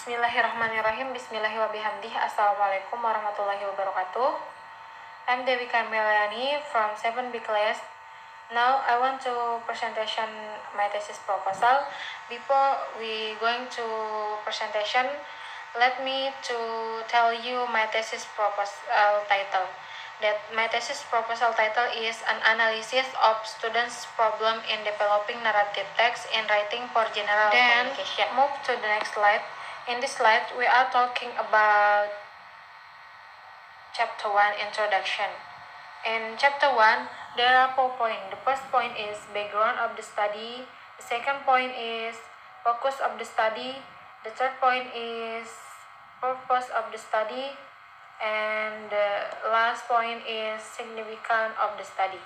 Bismillahirrahmanirrahim. Bismillahirrahmanirrahim. Assalamualaikum warahmatullahi wabarakatuh. I'm Dewi Karmeliani from 7B class. Now I want to presentation my thesis proposal. Before we going to presentation, let me to tell you my thesis proposal title. That my thesis proposal title is an analysis of students' problem in developing narrative text in writing for general communication. Move to the next slide. In this slide, we are talking about Chapter 1 Introduction. In Chapter 1, there are 4 points. The first point is background of the study. The second point is focus of the study. The third point is purpose of the study. And the last point is significance of the study.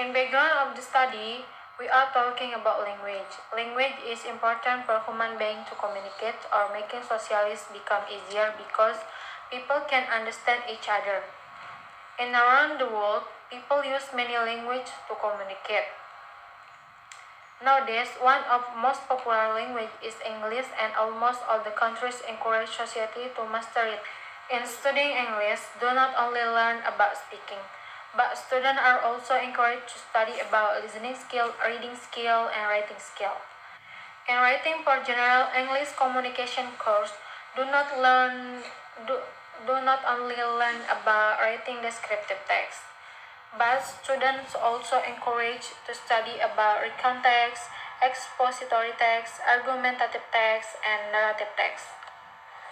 In background of the study, we are talking about language. Language is important for human being to communicate or making socialists become easier because people can understand each other. And around the world, people use many languages to communicate. Nowadays, one of most popular language is English, and almost all the countries encourage society to master it. In studying English, do not only learn about speaking, but students are also encouraged to study about listening skill, reading skill, and writing skill. In writing for general English communication course, do not only learn about writing descriptive text, but students also encouraged to study about recount text, expository text, argumentative text, and narrative text.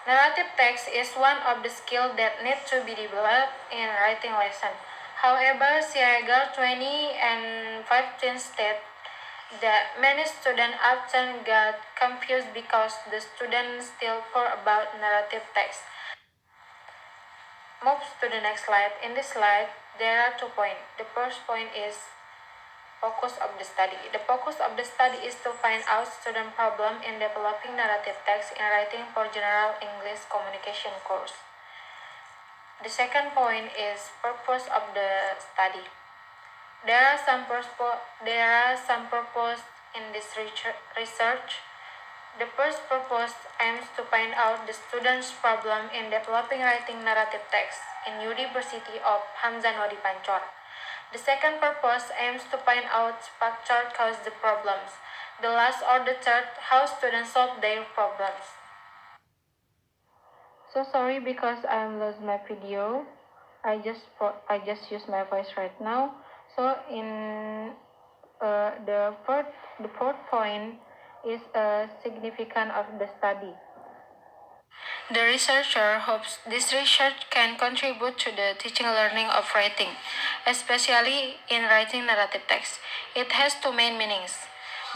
Narrative text is one of the skills that need to be developed in writing lesson. However, Sieger 20 and 15 state that many students often get confused because the students still poor about narrative text. Move to the next slide. In this slide, there are 2 points. The first point is focus of the study. The focus of the study is to find out student problem in developing narrative text in writing for general English communication course. The second point is purpose of the study. There are some purpose in this research. The first purpose aims to find out the student's problem in developing writing narrative text in University of Hamzanwadi Pancor. The second purpose aims to find out factors cause the problems. The last or the third, how students solve their problems. So sorry because I lost my video. I just use my voice right now. So in the fourth point is significance of the study. The researcher hopes this research can contribute to the teaching learning of writing, especially in writing narrative text. It has 2 main meanings.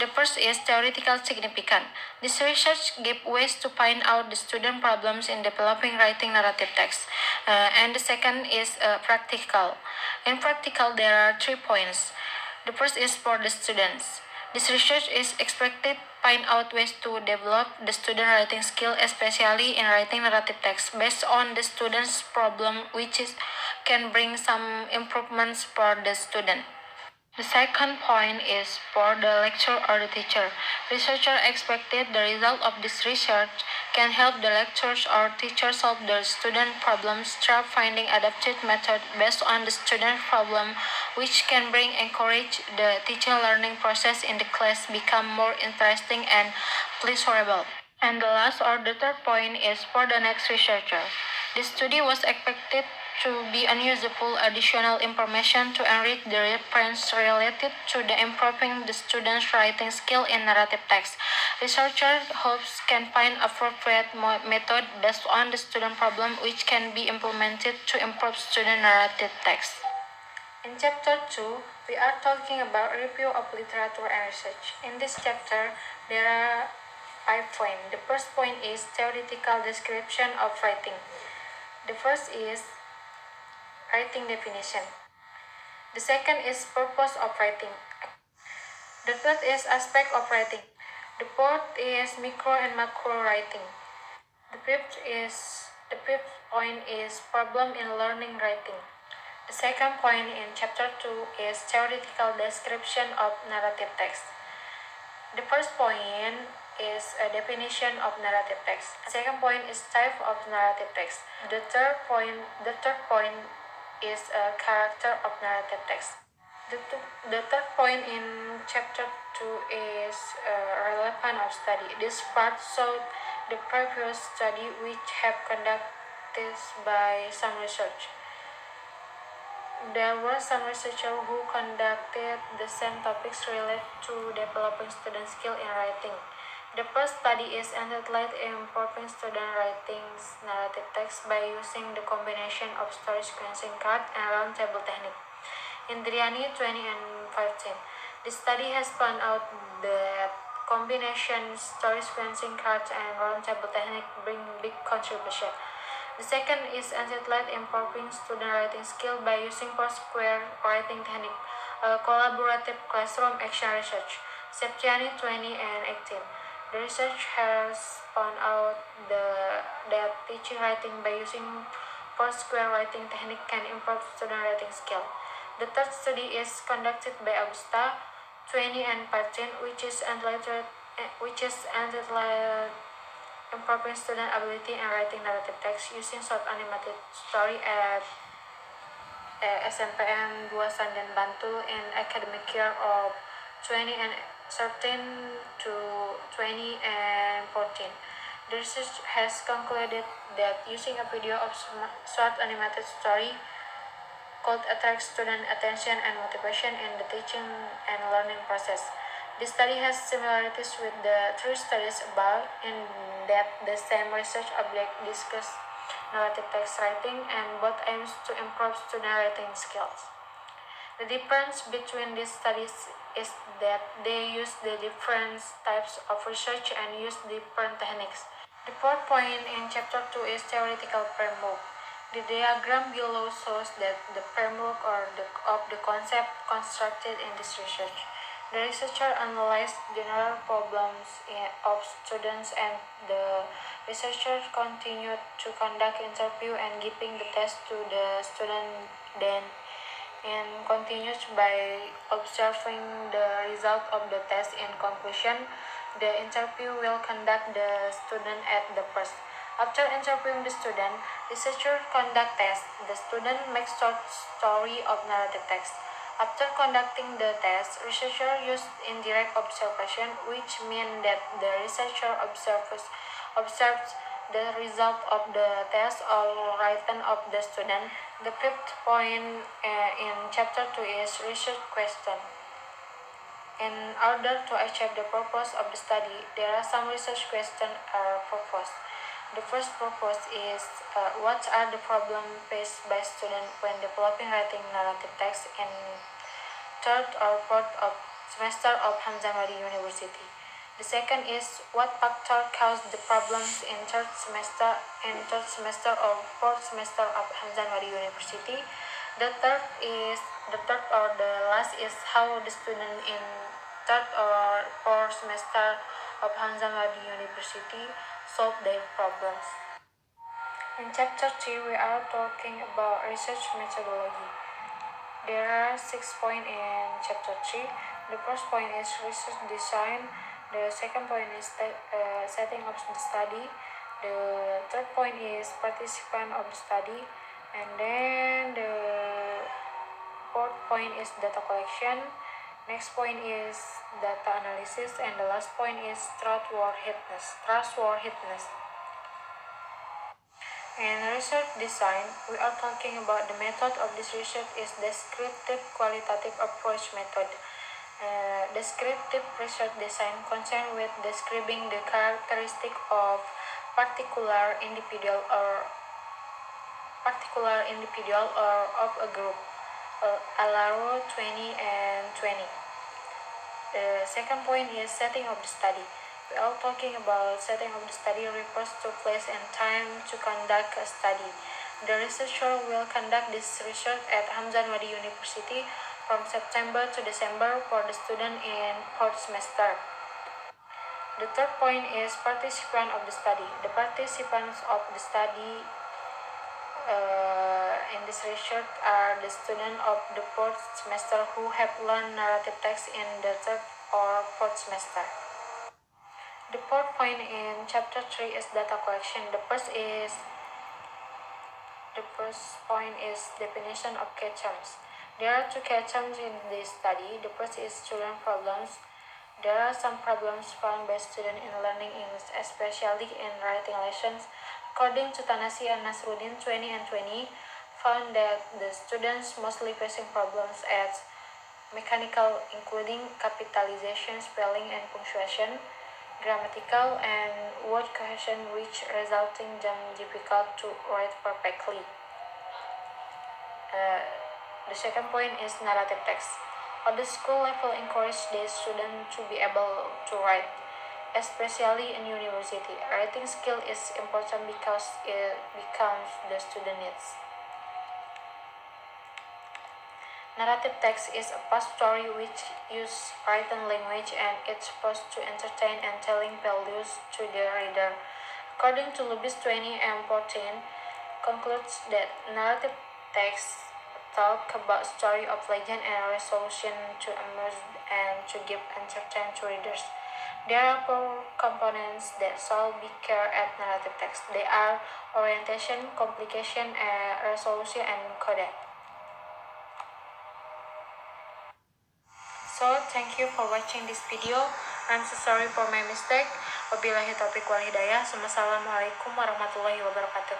The first is theoretical significance. This research gives ways to find out the student problems in developing writing narrative text. And the second is practical. In practical, there are 3 points. The first is for the students. This research is expected to find out ways to develop the student writing skill, especially in writing narrative text, based on the student's problem, can bring some improvements for the student. The second point is for the lecturer or the teacher. Researchers expected the result of this research can help the lecturers or teachers solve their student problems through finding adapted method based on the student problem, which can encourage the teaching learning process in the class become more interesting and pleasurable. And the last or the third point is for the next researcher. This study was expected to be unusable additional information to enrich the reference related to the improving the student's writing skill in narrative text. Researchers hopes can find appropriate method based on the student problem which can be implemented to improve student narrative text. In chapter 2, we are talking about review of literature and research. In this chapter, there are 5 points. The first point is theoretical description of writing. The first is writing definition. The second is purpose of writing. The third is aspect of writing. The fourth is micro and macro writing. The fifth point is problem in learning writing. The second point in chapter 2 is theoretical description of narrative text. The first point is a definition of narrative text. Second point is type of narrative text. The third point is a character of narrative text. The third point in chapter 2 is relevant of study. This part showed the previous study which have conducted by some research. There were some researchers who conducted the same topics related to developing student skill in writing. The first study is entitled Improving Student Writing's Narrative Text by using the combination of story sequencing card and roundtable technique. In Driani 20 and 15, the study has found out that combination story sequencing cards and roundtable technique bring big contribution. The second is entitled Improving Student Writing Skill by using Foursquare writing technique, a collaborative classroom action research, Septiani 20 and 18. The research has found out that teaching writing by using Foursquare writing technique can improve student writing skill. The third study is conducted by Augusta 20 and 15, which is entitled Improving Student Ability in Writing Narrative Text using Short Animated Story at SNPN 2 Sandan Bantul in academic year of 20 and 13 to 20 and 14. The research has concluded that using a video of short animated story could attract student attention and motivation in the teaching and learning process. This study has similarities with the three studies above in that the same research object discuss narrative text writing and both aims to improve student writing skills. The difference between these studies is that they use the different types of research and use different techniques. The fourth point in chapter 2 is theoretical framework. The diagram below shows that the framework of the concept constructed in this research. The researcher analyzed general problems of students and the researcher continued to conduct interview and giving the test to the student then and continues by observing the result of the test. In conclusion, the interview will conduct the student at the first. After interviewing the student, researcher conduct test. The student makes short story of narrative text. After conducting the test, researcher used indirect observation, which means that the researcher observes the result of the test or written of the student. The fifth point in chapter 2 is research question. In order to achieve the purpose of the study, there are some research questions are proposed. The first purpose is what are the problems faced by students when developing writing narrative text in third or fourth of semester of Hamzah University. The second is what factor caused the problems in third semester or fourth semester of Hamzah University. The third or the last is how the student in third or fourth semester of Hamzah University solve their problems. In chapter 3, we are talking about research methodology. There are 6 points in chapter 3. The first point is research design. The second point is setting up the study. The third point is participant of the study. And then the fourth point is data collection. Next point is data analysis. And the last point is trustworthiness. In research design, we are talking about the method of this research is descriptive qualitative approach method. Descriptive research design concerned with describing the characteristic of particular individual or of a group. Alaro 20 and 20. The second point is setting of the study. We are talking about setting of the study refers to place and time to conduct a study. The researcher will conduct this research at Hamzah University from September to December for the student in fourth semester. The third point is participant of the study. The participants of the study in this research are the students of the fourth semester who have learned narrative text in the third or fourth semester. The fourth point in chapter 3 is data collection. The first point is definition of key-terms. There are two key-terms in this study. The first is student problems. There are some problems found by students in learning English, especially in writing lessons. According to Tanasi and Nasruddin 20 and 20, found that the students mostly facing problems at mechanical, including capitalization, spelling, and punctuation, grammatical, and word cohesion, which resulting them difficult to write perfectly. The second point is narrative text. At the school level, encourage the student to be able to write, especially in university. Writing skill is important because it becomes the student needs. Narrative text is a past story which uses written language and it's supposed to entertain and telling values to the reader. According to Lubis 20 and 14, concludes that narrative text talk about story of legend and resolution to amuse and to give entertainment to readers. There are four components that shall be care at narrative text. They are orientation, complication, resolution, and coda. So thank you for watching this video. I'm so sorry for my mistake. Wabillahi taufiq wal hidayah. Wassalamualaikum warahmatullahi wabarakatuh.